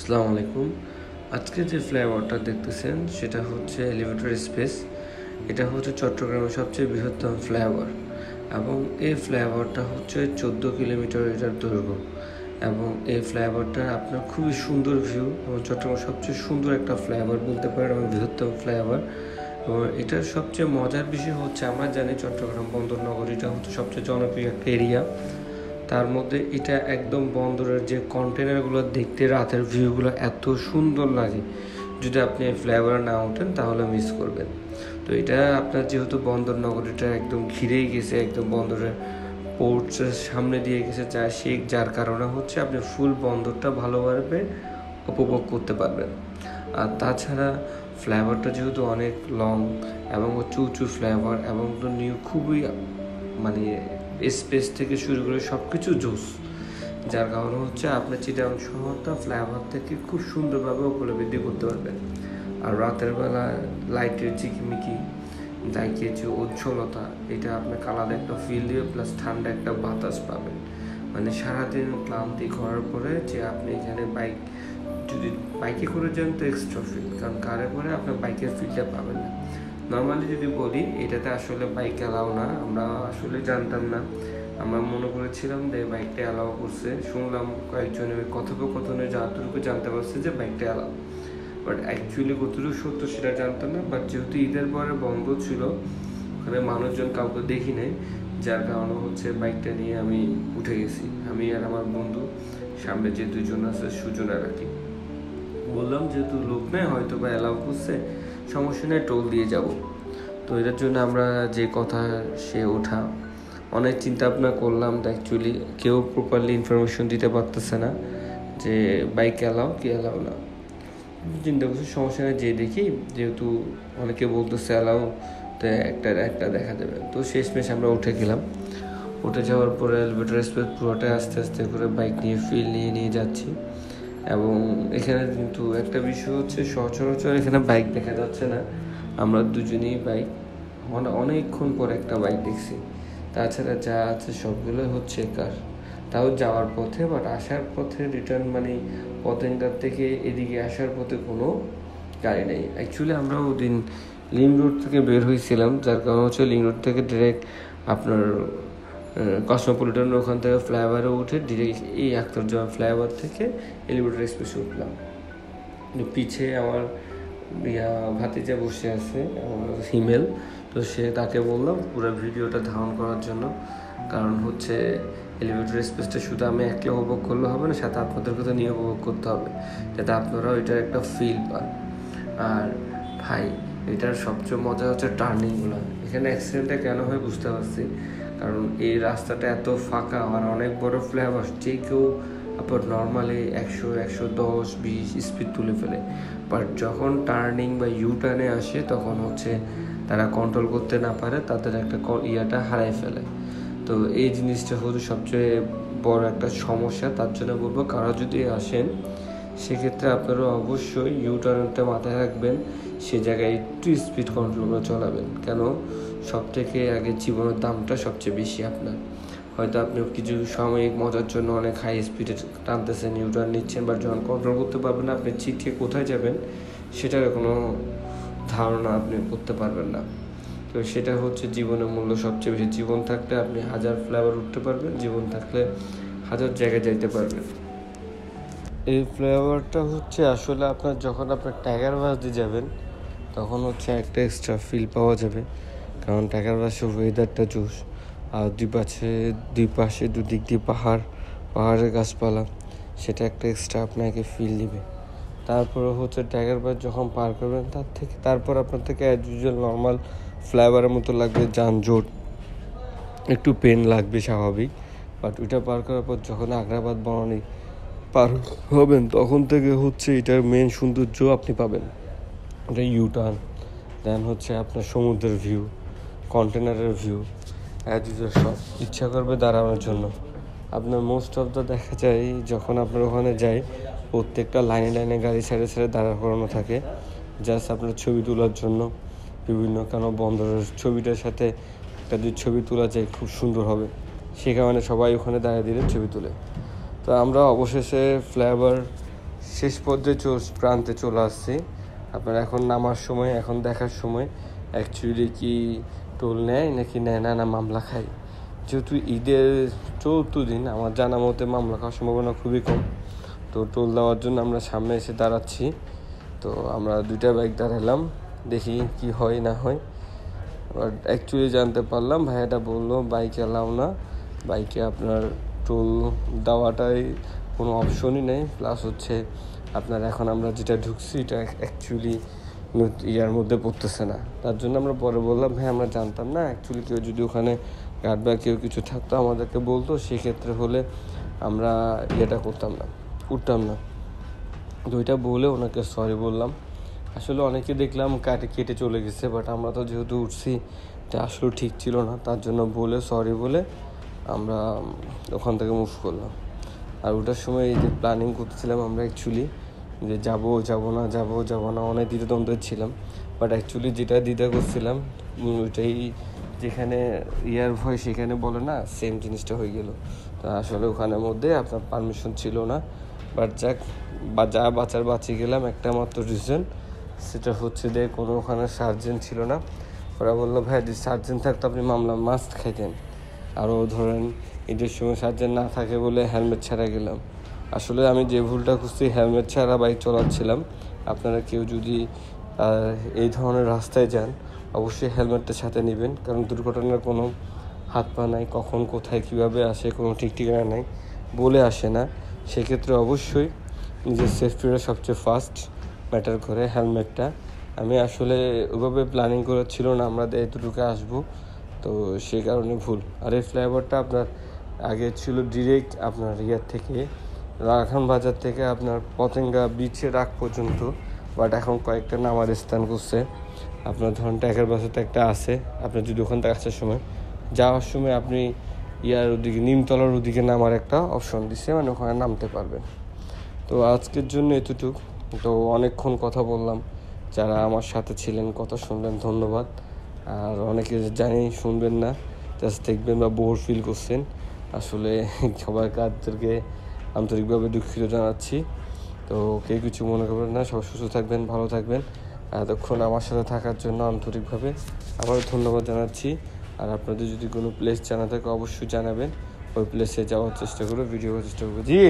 আসসালামু আলাইকুম। আজকে যে ফ্লাইওভারটা দেখতেছেন সেটা হচ্ছে এলিভেটর স্পেস। এটা হচ্ছে চট্টগ্রামের সবচেয়ে বৃহত্তম ফ্লাইওভার এবং এই ফ্লাইওভারটা হচ্ছে 14 কিলোমিটার এটার দৈর্ঘ্য এবং এই ফ্লাইওভারটা আপনার খুবই সুন্দর ভিউ এবং চট্টগ্রামের সবচেয়ে সুন্দর একটা ফ্লাইওভার বলতে পারেন এবং বৃহত্তম ফ্লাইওভার। এবং এটার সবচেয়ে মজার বিষয় হচ্ছে আমরা জানি চট্টগ্রাম বন্দর নগরীটা হচ্ছে সবচেয়ে জনপ্রিয় একটা এরিয়া। তার মধ্যে এটা একদম বন্দরের যে কন্টেনারগুলো দেখতে রাতের ভিউগুলো এত সুন্দর লাগে, যদি আপনি ফ্লাইওভারে না ওঠেন তাহলে মিস করবেন। তো এটা আপনার যেহেতু বন্দর নগরীটা একদম ঘিরেই গেছে, একদম বন্দরের পোর্টের সামনে দিয়ে গেছে যার কারণে হচ্ছে আপনি ফুল বন্দরটা ভালোভাবে উপভোগ করতে পারবেন। আর তাছাড়া ফ্লাইওভারটা যেহেতু অনেক লং এবং উঁচু ফ্লাইওভার এবং খুবই মানে স্পেস থেকে শুরু করে সব কিছু জোস, যার কারণে হচ্ছে আপনি চিটাগাং শহরটা ফ্লাইওভার থেকে খুব সুন্দরভাবে উপলব্ধি করতে পারবেন। আর রাতের বেলা লাইটের ঝিকিমিকি লাইটের যে উজ্জ্বলতা, এটা আপনার আলাদা একটা ফিল দিবে, প্লাস ঠান্ডা একটা বাতাস পাবেন। মানে সারাদিন ক্লান্তি করার পরে যে আপনি এখানে যদি বাইকে করে যান তো এক্সট্রা ফিল, কারণ কারে করে আপনার বাইকের ফিলটা পাবেন না। নর্মালি যদি বলি এটাতে আসলে বাইক অ্যালাউ না, আমরা আসলে জানতাম না, আমরা মনে করেছিলাম যে বাইকটা অ্যালাউ করছে। শুনলাম কয়েকজনের কথোপকথনে যতটুকু জানতে পারছে যে বাইকটা অ্যালাউ, বাট অ্যাকচুয়ালি কতটুকু সত্য সেটা জানতাম না। বাট যেহেতু ঈদের পরে বন্ধ ছিল, ওখানে মানুষজন কাউকে দেখি নাই, যার কারণে হচ্ছে বাইকটা নিয়ে আমি উঠে গেছি, আমি আর আমার বন্ধু। সামনে যে দুজন আছে সুজন আর কি, বললাম যেহেতু লোক নেই হয়তো বা অ্যালাউ করছে, সমস্যা নেই, টোল দিয়ে যাব। তো এটার জন্য আমরা যে কথা সে ওঠা অনেক চিন্তা ভাবনা করলাম, তো অ্যাকচুয়ালি কেউ প্রপারলি ইনফরমেশন দিতে পারতেছে না যে বাইক অ্যালাউ কি অ্যালাউ না। চিন্তা করছি সমস্যা নেই, যে দেখি যেহেতু অনেকে বলতেছে অ্যালাউ, তো একটা দেখা যাবে। তো শেষমেশ আমরা উঠে গেলাম। উঠে যাওয়ার পরে এলিভেটর স্পেস পুরোটাই আস্তে আস্তে করে বাইক নিয়ে ফিল নিয়ে যাচ্ছি। এবং এখানে কিন্তু একটা বিষয় হচ্ছে সচরাচর এখানে বাইক দেখা যাচ্ছে না, আমরা দুজনেই বাইক অনেকক্ষণ পর একটা বাইক দেখছি। তাছাড়া যা আছে সবগুলো হচ্ছে কার, তাও যাওয়ার পথে, বাট আসার পথে রিটার্ন মানে পতেঙ্গার থেকে এদিকে আসার পথে কোনো গাড়ি নেই। অ্যাকচুয়ালি আমরা ওদিন লিং রোড থেকে বের হয়েছিলাম, যার কারণ হচ্ছে লিং রোড থেকে ডিরেক্ট আপনার কসমোপলিটনের ওখান থেকে ফ্লাইওভারে উঠে ডিরেক্ট এই আখতারুজ্জামান ফ্লাইওভার থেকে এলিভেটর এক্সপ্রেসে উঠলাম। পিছে আমার ভাতিজা বসে আছে, হিমেল। তো তাকে বললাম পুরো ভিডিওটা ধারণ করার জন্য, কারণ হচ্ছে এলিভেটর স্পেসটা শুধু আমি একলা উপভোগ করলে হবে না, সাথে আপনাদেরকে তো নিয়ে উপভোগ করতে হবে, যাতে আপনারাও এটার একটা ফিল পান। আর ভাই, এটার সবচেয়ে মজা হচ্ছে টার্নিংগুলো। এখানে অ্যাক্সিডেন্টটা কেন হয় বুঝতে পারছি, কারণ এই রাস্তাটা এত ফাঁকা আর অনেক বড় ফ্লাইওভার, যে কেউ আপনার নর্মালি 100, 110, 120 স্পিড তুলে ফেলে, বাট যখন টার্নিং বা ইউ টার্নে আসে তখন হচ্ছে তারা কন্ট্রোল করতে না পারে, তাদের একটা ইয়াটা হারায় ফেলে। তো এই জিনিসটা হচ্ছে সবচেয়ে বড় একটা সমস্যা। তার জন্য বলবো, কারো যদি আসেন সেক্ষেত্রে আপনারা অবশ্যই ইউ টার্নটা মাথায় রাখবেন, সে জায়গায় একটু স্পিড কন্ট্রোল করে চলাবেন। কেন, সব থেকে আগে জীবনের দামটা সবচেয়ে বেশি আপনার। হয়তো আপনি কিছু সাময়িক মজার জন্য অনেক হাই স্পিডে টানতেছেন, ইউ টার্ন নিচ্ছেন, বাট যখন কন্ট্রোল করতে পারবেন না, আপনি ছিটকে কোথায় যাবেন সেটার কোনো ধারণা আপনি করতে পারবেন না। তো সেটা হচ্ছে জীবনের মূল্য সবচেয়ে বেশি। জীবন থাকলে আপনি 1000 ফ্লাইওভার উঠতে পারবেন, জীবন থাকলে 1000 জায়গায় যাইতে পারবেন। এই ফ্লাইওভারটা হচ্ছে আসলে আপনার যখন আপনার টাইগার বাস দিয়ে যাবেন তখন হচ্ছে একটা এক্সট্রা ফিল পাওয়া যাবে, কারণ টাইগার বাসের ওয়েদারটা জোশ। আর দুই পাশে দুদিক দিয়ে পাহাড়ের গাছপালা, সেটা একটা এক্সট্রা আপনাকে ফিল দিবে। তারপরে হচ্ছে টাইগার বাস যখন পার করবেন তারপর আপনার থেকে অ্যাজ ইউজুয়াল নর্মাল ফ্লাইওভারের মতো লাগবে, যানজট একটু পেন লাগবে স্বাভাবিক। বাট ওইটা পার করার পর যখন আগ্রাবাদ বনানী পার হবেন তখন থেকে হচ্ছে এটার মেন সৌন্দর্য আপনি পাবেন। এটা ইউ টার্ন, দেন হচ্ছে আপনার সমুদ্রের ভিউ, কন্টেনারের ভিউ, অ্যাজ ইউজুয়াল সব ইচ্ছা করবে দাঁড়ানোর জন্য। আপনার মোস্ট অফ দ্য দেখা যায় যখন আপনার ওখানে যায় প্রত্যেকটা লাইনে গাড়ি ছেড়ে দাঁড়া করানো থাকে, জাস্ট আপনার ছবি তোলার জন্য বিভিন্ন, কেন বন্দরের ছবিটার সাথে একটা যদি ছবি তোলা যায় খুব সুন্দর হবে, সে কারণে সবাই ওখানে দাঁড়িয়ে দিলে ছবি তুলে। তো আমরা অবশেষে ফ্লাইওভার শেষ পর্যায়ে প্রান্তে চলে আসছি। আপনার এখন নামার সময়, এখন দেখার সময় অ্যাকচুয়ালি কি টোল নেয় নাকি নেয় না, না মামলা খায়। যেহেতু ঈদের 4th দিন, আমার জানা মতে মামলা খাওয়ার সম্ভাবনা খুবই কম। তো টোল দেওয়ার জন্য আমরা সামনে এসে দাঁড়াচ্ছি। তো আমরা 2টা বাইক দাঁড়ালাম, দেখি কি হয় না হয়। এবার অ্যাকচুয়ালি জানতে পারলাম ভাইয়াটা বললো বাইকে এলাও না, বাইকে আপনার টোল দেওয়াটাই কোনো অপশনই নেই। প্লাস হচ্ছে আপনার এখন আমরা যেটা ঢুকছি এটা অ্যাকচুয়ালি ইয়ার মধ্যে পড়তেছে না। তার জন্য আমরা পরে বললাম ভাই আমরা জানতাম না, অ্যাকচুয়ালি কেউ যদি ওখানে গার্ড বা কেউ কিছু থাকতো আমাদেরকে বলতো, সেক্ষেত্রে হলে আমরা ইয়েটা করতাম না, উঠতাম না। তো ওইটা বলে ওনাকে সরি বললাম। আসলে অনেকে দেখলাম কেটে চলে গেছে, বাট আমরা তো যেহেতু উঠছি এটা আসলে ঠিক ছিল না, তার জন্য বলে সরি বলে আমরা ওখান থেকে মুভ করলাম। আর ওটার সময় এই যে প্ল্যানিং করতেছিলাম আমরা অ্যাকচুয়ালি যে যাবো না অনেক দ্বিধাদ্বন্দ্বে ছিলাম। বাট অ্যাকচুয়ালি যেটা দ্বিধা করছিলাম ওইটাই, যেখানে ইয়ার ভয় সেখানে বলে না, সেম জিনিসটা হয়ে গেল। তা আসলে ওখানের মধ্যে আপনার পারমিশন ছিল না। বাট যাক, যা বাঁচার বাঁচিয়ে গেলাম। একটা মাত্র রিজন, সেটা হচ্ছে যে কোনো ওখানে সার্জেন্ট ছিল না। ওরা বললো ভাই যদি সার্জেন্ট থাকতো আপনি মামলা মাস্ট খাইতেন। আরও ধরেন ঈদের সময় সার্জেন্ট না থাকে বলে হেলমেট ছাড়া গেলাম। আসলে আমি যে ভুলটা করছি, হেলমেট ছাড়া বাইক চালাচ্ছিলাম। আপনারা কেউ যদি এই ধরনের রাস্তায় যান অবশ্যই হেলমেটটা সাথে নেবেন, কারণ দুর্ঘটনার কোনো হাত পা নাই, কখন কোথায় কীভাবে আসে কোনো ঠিক ঠিকানা নাই, বলে আসে না। সেক্ষেত্রে অবশ্যই নিজের সেফটিটা সবচেয়ে ফার্স্ট ম্যাটার করে, হেলমেটটা। আমি আসলে ওইভাবে প্ল্যানিং করা ছিল না আমরা এতটুকু আসবো, তো সেই কারণে ভুল। আর এই ফ্লাইওভারটা আপনার আগে ছিল ডিরেক্ট আপনার ইয়ার থেকে, রাখান বাজার থেকে আপনার পতেঙ্গা বিচের আগ পর্যন্ত। বাট এখন কয়েকটা নামার স্থান করছে। আপনার ধরুন ট্যাকের বাসাতে একটা আছে, আপনার যদি ওখান থেকে আসার সময় যাওয়ার সময় আপনি ইয়ার ওদিকে নিমতলার ওদিকে নামার একটা অপশন দিচ্ছে, মানে ওখানে নামতে পারবেন। তো আজকের জন্য এতটুকু। তো অনেকক্ষণ কথা বললাম, যারা আমার সাথে ছিলেন কথা শুনলেন ধন্যবাদ। আর অনেকে জানি শুনবেন না, জাস্ট দেখবেন বা বোর ফিল করছেন, আসলে সবার কাজদেরকে আন্তরিকভাবে দুঃখিত জানাচ্ছি। তো কেউ কিছু মনে করবেন না, সব সুস্থ থাকবেন, ভালো থাকবেন। এতক্ষণ আমার সাথে থাকার জন্য আন্তরিকভাবে আবারও ধন্যবাদ জানাচ্ছি। আর আপনাদের যদি কোনো প্লেস জানা থাকে অবশ্যই জানাবেন, ওই প্লেসে যাওয়ার চেষ্টা করবো, ভিডিও করার চেষ্টা করবো। জি।